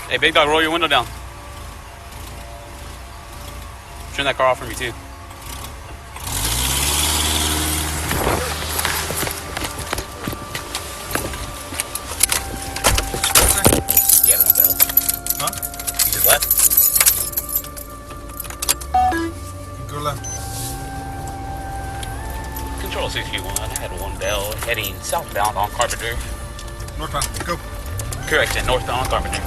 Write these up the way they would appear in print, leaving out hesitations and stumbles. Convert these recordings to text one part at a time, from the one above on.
Hey, big dog, roll your window down. Turn that car off for me, too. Yeah, one bell. Huh? You did what? Go left. Control 61, I had one bell heading southbound on Carpenter. Northbound, go. Correction, northbound on Carpenter.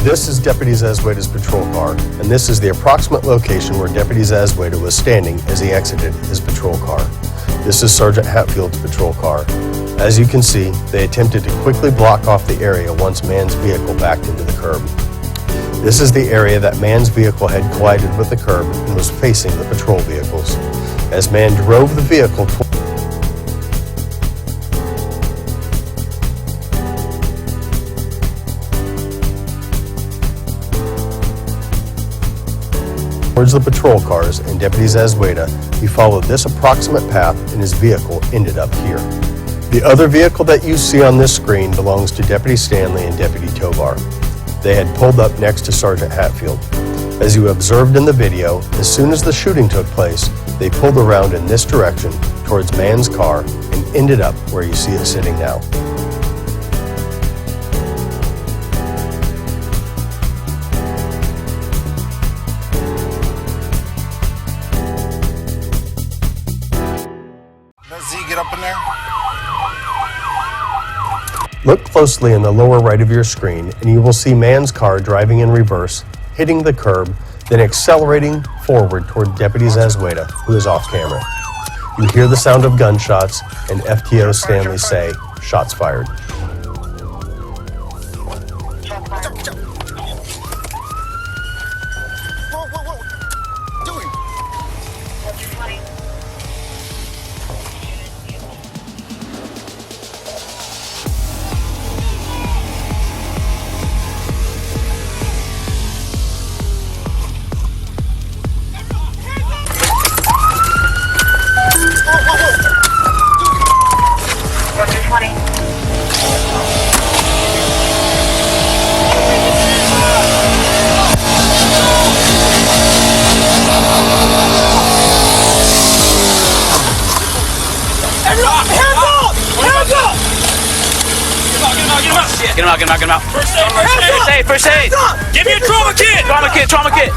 This is Deputy Zazweda's patrol car, and this is the approximate location where Deputy Zazweda was standing as he exited his patrol car. This is Sergeant Hatfield's patrol car. As you can see, they attempted to quickly block off the area once Mann's vehicle backed into the curb. This is the area that Mann's vehicle had collided with the curb and was facing the patrol vehicles. As Mann drove the vehicle towards the patrol cars and Deputy Zazweda, he followed this approximate path and his vehicle ended up here. The other vehicle that you see on this screen belongs to Deputy Stanley and Deputy Tovar. They had pulled up next to Sergeant Hatfield. As you observed in the video, as soon as the shooting took place, they pulled around in this direction towards Mann's car and ended up where you see it sitting now. Up in there? Look closely in the lower right of your screen and you will see Mann's car driving in reverse, hitting the curb, then accelerating forward toward Deputy Zazweda, who is off camera. You hear the sound of gunshots and FTO Stanley say, "Shots fired." Get him out. First aid. Give me a trauma kit. Trauma kit.